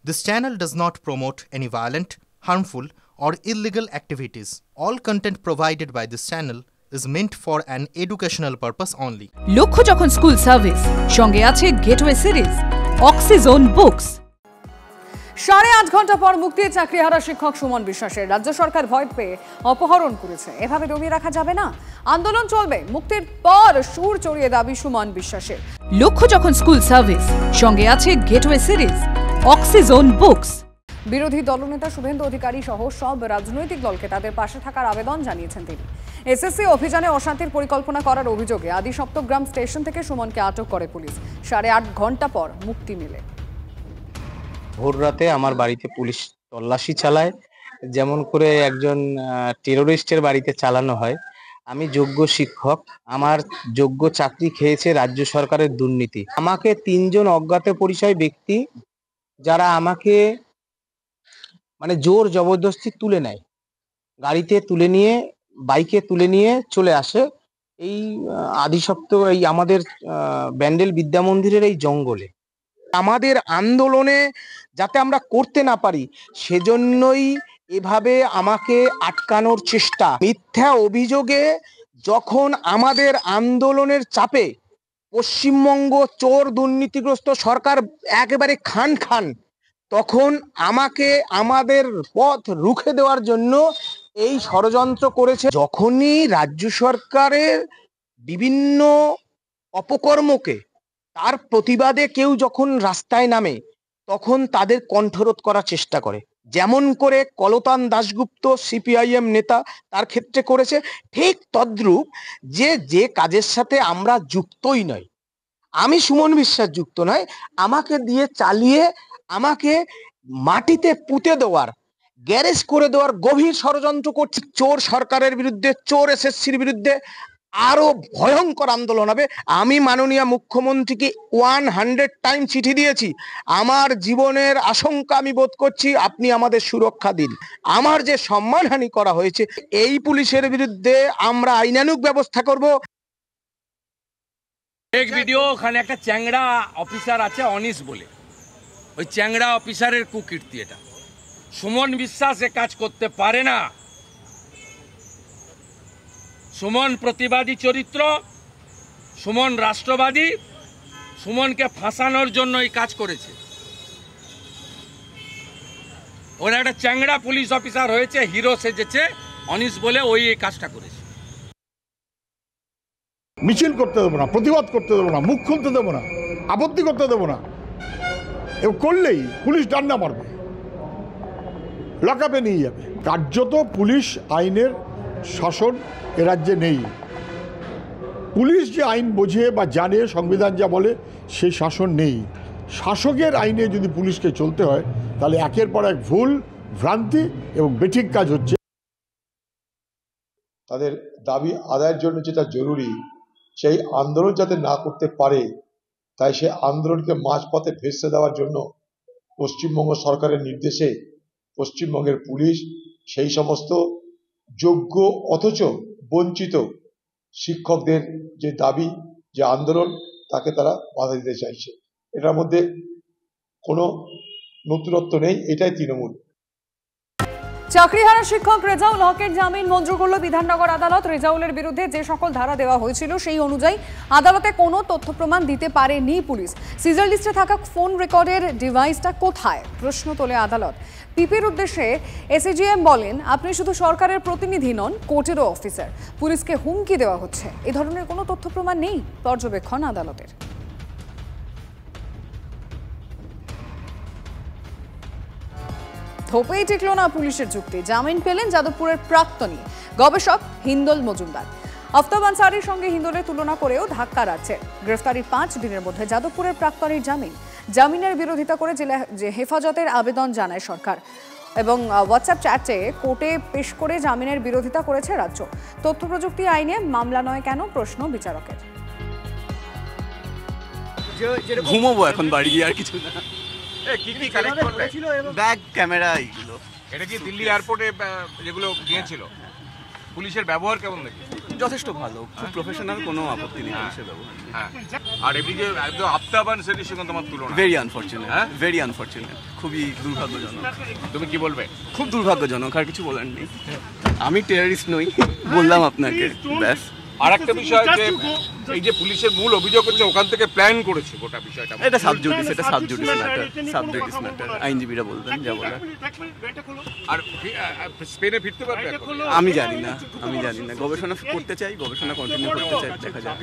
This channel does not promote any violent, harmful, or illegal activities. All content provided by this channel is meant for an educational purpose only. লক্ষ্য যখন school service সঙ্গে আছে gateway series অক্সিজোন books. 8.5 ঘন্টা পর মুক্তির চাকরিহারা শিক্ষক সুমন বিশ্বাসের রাজ্য সরকার ভয় পেয়ে অপহরণ করেছে। এভাবে দমিয়ে রাখা যাবে না, আন্দোলন চলবে। মুক্তির পর সুর চড়িয়ে দাবি সুমন বিশ্বাসের। লক্ষ্য যখন স্কুল সার্ভিস সঙ্গে আছে গেটওয়ে সিরিজ অক্সিজোন বুকস। বিরোধী দলনেতা শুভেন্দু অধিকারী সহ সব রাজনৈতিক দলকে তাদের পাশে থাকার আবেদন জানিয়েছেন তিনি। এসএসসি অভিযানে অশান্তির পরিকল্পনা করার অভিযোগে আদি সপ্তগ্রাম স্টেশন থেকে সুমনকে আটক করে পুলিশ। 8.5 ঘন্টা পর মুক্তি মিলে। ভোর রাতে আমার বাড়িতে পুলিশ তল্লাশি চালায়, যেমন করে একজন টেরোরিস্টের বাড়িতে চালানো হয়। আমি যোগ্য শিক্ষক, আমার যোগ্য চাকরি খেয়েছে রাজ্য সরকারের দুর্নীতি। আমাকে 3 জন অজ্ঞাত পরিচয় ব্যক্তি যারা আমাকে জোর জবরদস্তি তুলে নেয়, গাড়িতে তুলে নিয়ে বাইকে তুলে নিয়ে চলে আসে এই এই আমাদের ব্যান্ডেল বিদ্যা মন্দিরের এই জঙ্গলে। আমাদের আন্দোলনে যাতে আমরা করতে না পারি সেজন্যই এভাবে আমাকে আটকানোর চেষ্টা। মিথ্যা অভিযোগে যখন আমাদের আন্দোলনের চাপে পশ্চিমবঙ্গ চোর দুর্নীতিগ্রস্ত সরকার একেবারে খান তখন আমাকে আমাদের পথ রুখে দেওয়ার জন্য এই ষড়যন্ত্র করেছে। যখনই রাজ্য সরকারের বিভিন্ন অপকর্মকে তার প্রতিবাদে কেউ যখন রাস্তায় নামে তখন তাদের কণ্ঠরোধ করার চেষ্টা করে, যেমন করে কলতান দাশগুপ্ত সিপিআইএম নেতা তার ক্ষেত্রে করেছে। ঠিক তদ্রূপ যে কাজের সাথে আমরা যুক্তই নই, আমি সুমন বিশ্বাস যুক্ত নয়, আমাকে দিয়ে চালিয়ে আমাকে মাটিতে পুঁতে দেওয়ার, গ্যারেজ করে দেওয়ার গভীর ষড়যন্ত্র করছে। চোর সরকারের বিরুদ্ধে, চোর এসএসসির বিরুদ্ধে আরো ভয়ঙ্কর আন্দোলন হবে। আমি মাননীয় মুখ্যমন্ত্রীকে 100 টাইম চিঠি দিয়েছি। আমার জীবনের আশঙ্কা আমি বোধ করছি, আপনি আমাদের সুরক্ষা দিন। আমার যে সম্মানহানি করা হয়েছে এই পুলিশের বিরুদ্ধে আমরা আইনানুগ ব্যবস্থা করব। এক ভিডিও, ওখানে একটা চ্যাংড়া অফিসার আছে অনিশ বলে, ওই চ্যাংড়া অফিসারের কুকীর্তি এটা। সুমন বিশ্বাস এ কাজ করতে পারে না। সুমন প্রতিবাদী চরিত্র, সুমন রাষ্ট্রবাদী, সুমনকে ফাঁসানোর জন্য এই কাজ করেছে। ওরা একটা চ্যাংড়া পুলিশ অফিসার হয়েছে, হিরো সেজেছে অনিশ বলে, ওই এই কাজটা করেছে। মিছিল করতে দেবো না, প্রতিবাদ করতে দেবো না, মুখ খুলতে দেবো না, আপত্তি করতে দেবো না। এও করলেই পুলিশ ডান্ডা মারবে, লকআপে নিয়ে যাবে। কার্যত পুলিশ আইনের শাসন এ রাজ্যে নেই। পুলিশ যে আইন বোঝে বা জানে, সংবিধান যা বলে সেই শাসন নেই। শাসকের আইনে যদি পুলিশকে চলতে হয় তাহলে একের পর এক ভুল, ভ্রান্তি এবং বেঠিক কাজ হচ্ছে। তাদের দাবি আদায়ের জন্য যেটা জরুরি সেই আন্দোলন যাতে না করতে পারে, তাই সে আন্দোলনকে মাঝপথে ভেস্তে দেওয়ার জন্য পশ্চিমবঙ্গ সরকারের নির্দেশে পশ্চিমবঙ্গের পুলিশ সেই সমস্ত যোগ্য অথচ বঞ্চিত শিক্ষকদের যে দাবি, যে আন্দোলন, তাকে তারা বাধা দিতে চাইছে। এটার মধ্যে কোনো নতুনত্ব নেই, এটাই তৃণমূল। চাকরিহারা শিক্ষক রেজাউল হকের জামিন মঞ্জুর করল বিধাননগর আদালত। রেজাউলের বিরুদ্ধে যে সকল ধারা দেওয়া হয়েছিল সেই অনুযায়ী আদালতে কোনো তথ্য প্রমাণ দিতে পারেনি পুলিশ। সিজার লিস্টে থাকা ফোন রেকর্ডের ডিভাইসটা কোথায়, প্রশ্ন তোলে আদালত। পিপির উদ্দেশ্যে এসিজিএম বলেন, আপনি শুধু সরকারের প্রতিনিধি নন, কোর্টেরও অফিসার। পুলিশকে হুমকি দেওয়া হচ্ছে, এ ধরনের কোনো তথ্য প্রমাণ নেই, পর্যবেক্ষণ আদালতের। থোপেই টিকল না পুলিশের যুক্তি। জামিন পেলেন যাদবপুরের প্রাক্তনী গবেষক হিন্দল মজুমদার। আফতাব আনসারির সঙ্গে হিন্দলের তুলনা করেও ধাক্কা রাখছে। গ্রেফতারির 5 দিনের মধ্যে যাদবপুরের প্রাক্তনীর জামিনের বিরোধিতা করে যে হেফাজতের আবেদন জানায় সরকার এবং হোয়াটসঅ্যাপ চ্যাটে কোর্টে পেশ করে জামিনের বিরোধিতা করেছে রাজ্য। তথ্য প্রযুক্তি আইনে মামলা নয় কেন, প্রশ্ন বিচারকের। ঘুমোবো এখন বাড়ি গিয়ে, আর কিছু না। কি কালেক্ট করলে? ব্যাগ, ক্যামেরা, এইগুলো। এটা কি দিল্লি এয়ারপোর্টে যেগুলো গিয়েছিল? পুলিশের ব্যবহার কেমন দেখি? যথেষ্ট ভালো, খুব প্রফেশনাল, কোনো আপত্তি নেই পুলিশের ব্যবহার। হ্যাঁ, আর এদিকে একদম আফতাবান সেটির সঙ্গে তোমার তুলনা। ভেরি আনফরচুনেট, ভেরি আনফরচুনেট, খুবই দুর্ভাগ্যজনক। তুমি কি বলবে? খুব দুর্ভাগ্যজনক, আর কিছু বলার নেই। আমি টেররিস্ট নই, বললাম আপনাকে, ব্যাস। আর একটা বিষয় যে এই যে পুলিশের মূল অভিযোগ হচ্ছে ওখান থেকে প্ল্যান করেছে গোটা বিষয়টা। এটা সাবজুডিস, এটা সাবজুডিস ম্যাটার, সাবজুডিস ম্যাটার, আইনজীবীরা বলবেন যা বলার। আর স্পেনে ফিরতে পারবে? আমি জানি না, আমি জানি না, গবেষণা করতে চাই, গবেষণা কন্টিনিউ করতে চাই, দেখা যাক।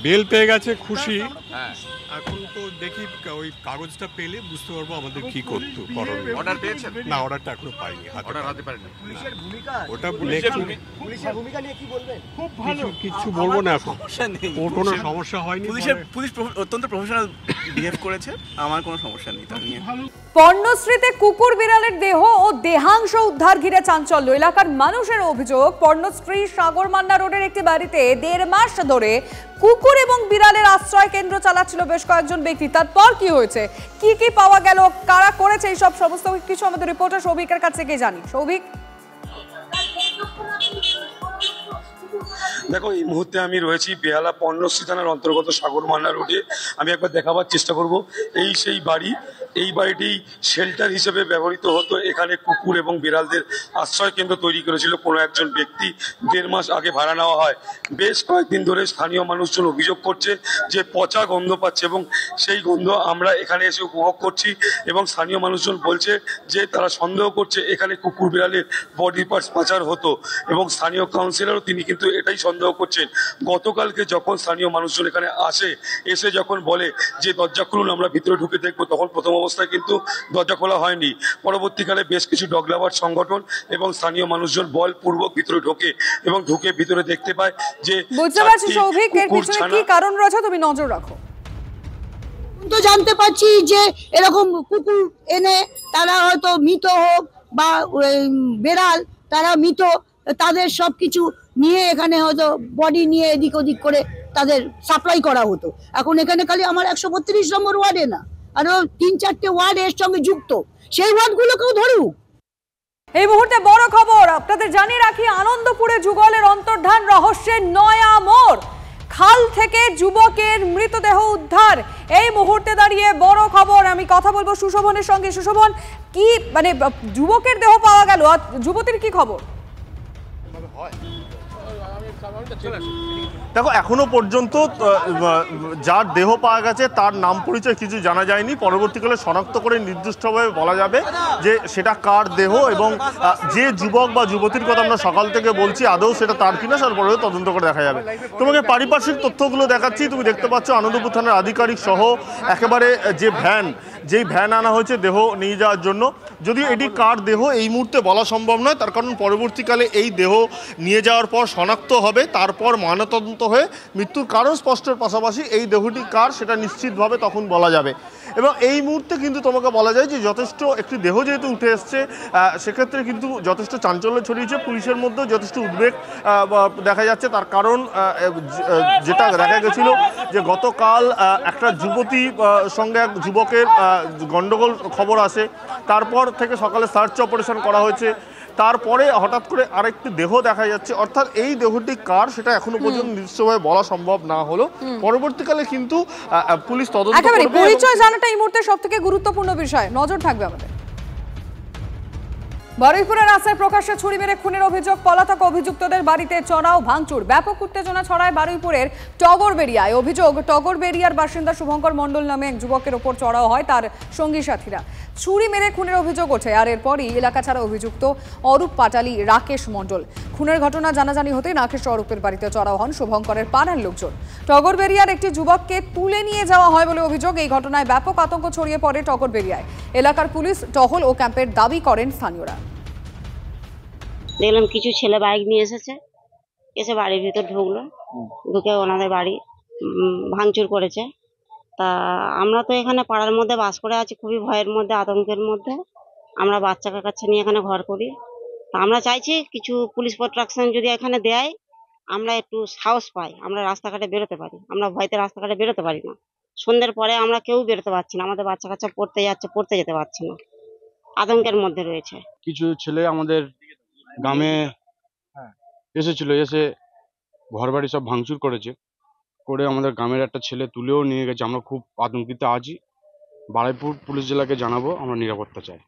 বেল পেয়ে গেছে, খুশি। হ্যাঁ, এখন তো দেখি ওই কাগজটা পেলে বুঝতে পারবো আমাদের কি করতে করণীয়। অর্ডার পেয়েছেন? না, অর্ডারটা এখনো পাইনি, অর্ডার হাতে পারেনি। ওটা পুলিশের ভূমিকা নিয়ে কি বলবেন? কিছু বলবো না এখন, সমস্যা নেই, কোনো সমস্যা হয়নি। পুলিশ অত্যন্ত প্রফেশনাল বিহেভ করেছে, আমার কোনো সমস্যা নেই তার নিয়ে। পর্ণশ্রীতে কুকুর বিড়ালের দেহ ও দেহাংশ উদ্ধার ঘিরে চাঞ্চল্য। এলাকার মানুষের অভিযোগ, পর্ণশ্রী সাগরমান্না রোডের একটি বাড়িতে 1.5 মাস ধরে কুকুর এবং বিড়ালের আশ্রয় কেন্দ্র চালাচ্ছিল বেশ কয়েকজন ব্যক্তি। তারপর কি হয়েছে, কি কি পাওয়া গেল, কারা করেছে, এই সব সমস্ত কিছু আমাদের রিপোর্টার সৌভিকের কাছ থেকে জানি। সৌভিক, দেখো, এই মুহূর্তে আমি রয়েছি বেহালা পর্ণশ্রী থানার অন্তর্গত সাগরমান্না রোডে। আমি একবার দেখাবার চেষ্টা করব। এই সেই বাড়ি, এই বাড়িটি শেল্টার হিসেবে ব্যবহৃত হতো। এখানে কুকুর এবং বিড়ালদের আশ্রয় কেন্দ্র তৈরি করেছিল কোনো একজন ব্যক্তি। 1.5 মাস আগে ভাড়া নেওয়া হয়। বেশ কয়েকদিন ধরে স্থানীয় মানুষজন অভিযোগ করছে যে পচা গন্ধ পাচ্ছে, এবং সেই গন্ধ আমরা এখানে এসে উপভোগ করছি। এবং স্থানীয় মানুষজন বলছে যে তারা সন্দেহ করছে এখানে কুকুর বিড়ালের বডি পার্টস পাচার হতো, এবং স্থানীয় কাউন্সিলরও তিনি কিন্তু এটাই সন্দেহ করছেন। গতকালকে যখন স্থানীয় মানুষজন এখানে এসে যখন বলে যে দরজা খুলুন, আমরা ভিতরে ঢুকে দেখবো, তখন প্রথম অবস্থায় কিন্তু দরজা খোলা হয়নি। পরবর্তীকালে বেশ কিছু ডগ লাভার সংগঠন এবং স্থানীয় মানুষজন বলপূর্বক ভিতরে ঢোকে, এবং ঢুকে ভিতরে দেখতে পায় যে বুঝতে পারছি সৌভিক, এর পিছনে কি কারণ রয়েছে তুমি নজর রাখো। তো জানতে পারছি যে এরকম কুকুর এনে তারা হয়তো মৃত হোক বা বেড়াল তারা মৃত, তাদের সবকিছু নিয়ে এখানে হয়তো বডি নিয়ে এদিক ওদিক করে তাদের সাপ্লাই করা হতো। এখন এখানে খালি আমার 132 নম্বর ওয়ার্ডে না, আরো 3-4টে ওয়ার্ড এর সঙ্গে যুক্ত, সেই ওয়ার্ডগুলোকেও ধরুক। এই মুহূর্তে বড় খবর আপনাদের জানিয়ে রাখি, আনন্দপুরে যুগলের অন্তর্ধান রহস্যের নয়া মোড়। খাল থেকে যুবকের মৃতদেহ উদ্ধার, এই মুহূর্তে দাঁড়িয়ে বড় খবর। আমি কথা বলবো সুশোভনের সঙ্গে। সুশোভন, কি মানে যুবকের দেহ পাওয়া গেল, আর যুবতীর কি খবর? দেখো, এখনো পর্যন্ত যার দেহ পাওয়া গেছে তার নাম পরিচয় কিছু জানা যায়নি। পরবর্তীকালে শনাক্ত করে নির্দিষ্টভাবে বলা যাবে যে সেটা কার দেহ, এবং যে যুবক বা যুবতীর কথা আমরা সকাল থেকে বলছি আদৌ সেটা তার কিনা সেটা পরে তদন্ত করে দেখা যাবে। তোমাকে পারিপার্শ্বিক তথ্যগুলো দেখাচ্ছি। তুমি দেখতে পাচ্ছ আনন্দপুর থানার আধিকারিক সহ একেবারে যেই ভ্যান আনা হয়েছে দেহ নিয়ে যাওয়ার জন্য। যদিও এটি কার দেহ এই মুহূর্তে বলা সম্ভব নয়, তার কারণ পরবর্তীকালে এই দেহ নিয়ে যাওয়ার পর শনাক্ত হবে, তারপর ময়নাতদন্ত হয়ে মৃত্যুর কারণ স্পষ্টের পাশাপাশি এই দেহটি কার সেটা নিশ্চিতভাবে তখন বলা যাবে। এবং এই মুহূর্তে কিন্তু তোমাকে বলা যায় যে যথেষ্ট একটি দেহ যেহেতু উঠে এসছে, সেক্ষেত্রে কিন্তু যথেষ্ট চাঞ্চল্য ছড়িয়েছে, পুলিশের মধ্যে যথেষ্ট উদ্বেগ দেখা যাচ্ছে। তার কারণ যেটা দেখা গেছিল যে গতকাল একটা যুবতী সঙ্গে এক যুবকের গন্ডগোল খবর আসে, তারপর থেকে সকালে সার্চ অপারেশন করা হয়েছে, তারপরে হঠাৎ করে আরেকটি দেহ দেখা যাচ্ছে। অর্থাৎ এই দেহটি কার সেটা এখনো পর্যন্ত নিশ্চিতভাবে বলা সম্ভব না হলো। পরবর্তীকালে কিন্তু পুলিশ তদন্ত করবে। পরিচয় জানাটা এই মুহূর্তে সবথেকে গুরুত্বপূর্ণ বিষয়, নজর থাকবে আমাদের। বারুইপুরের রাস্তায় প্রকাশ্যে ছুরি মেরে খুনের অভিযোগ, পলাতক অভিযুক্তদের বাড়িতে চড়াও ভাঙচুর, ব্যাপক উত্তেজনা ছড়ায় বারুইপুরের টগরবেড়িয়ায়। অভিযোগ, টগরবেড়িয়ার বাসিন্দা শুভঙ্কর মণ্ডল নামে এক যুবকের ওপর চড়াও হয় তার সঙ্গী সাথীরা। ছুরি মেরে খুনের অভিযোগ ওঠে, আর এরপরই এলাকা ছাড়া অভিযুক্ত অরূপ পাটালি, রাকেশ মণ্ডল। খুনের ঘটনা জানাজানি হতেই রাকেশ অরূপের বাড়িতে চড়াও হন শুভঙ্করের পাড়ার লোকজন। টগরবেড়িয়ার একটি যুবককে তুলে নিয়ে যাওয়া হয় বলে অভিযোগ। এই ঘটনায় ব্যাপক আতঙ্ক ছড়িয়ে পড়ে টগরবেড়িয়ায়। এলাকার পুলিশ টহল ও ক্যাম্পের দাবি করেন স্থানীয়রা। দেখলাম কিছু ছেলে বাইক নিয়ে এসে বাড়ির ভিতর ঢুকলো, ঢুকে ওনাদের বাড়ি ভাঙচুর করেছে। তা আমরা তো এখানে পাড়ার মধ্যে বাস করে আছি, খুবই ভয়ের মধ্যে, আতঙ্কের মধ্যে। আমরা বাচ্চা কাচ্চা নিয়ে এখানে ঘর করি। তা আমরা চাইছি কিছু পুলিশ প্রোটেকশন যদি এখানে দেয়, আমরা একটু সাহস পাই, আমরা রাস্তাঘাটে বেরোতে পারি। আমরা ভয়তে রাস্তাঘাটে বেরোতে পারি না। সন্ধ্যের পরে আমরা কেউ বেরোতে পারছি না, আমাদের বাচ্চা কাচ্চা পড়তে যেতে পারছে না, আতঙ্কের মধ্যে রয়েছে। কিছু ছেলে আমাদের গ্রামে এসেছিল, এসে ঘরবাড়ি সব ভাঙচুর করেছে, করে আমাদের গ্রামের একটা ছেলে তুলেও নিয়ে গেছে। আমরা খুব আতঙ্কিত আছি। বারুইপুর পুলিশ জেলাকে জানাবো আমরা নিরাপত্তা চাই।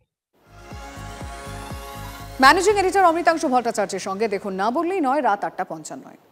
ম্যানেজিং এডিটর অমৃতাংশু ভট্টাচার্যের সঙ্গে দেখুন না বললেই নয় রাত 8:55।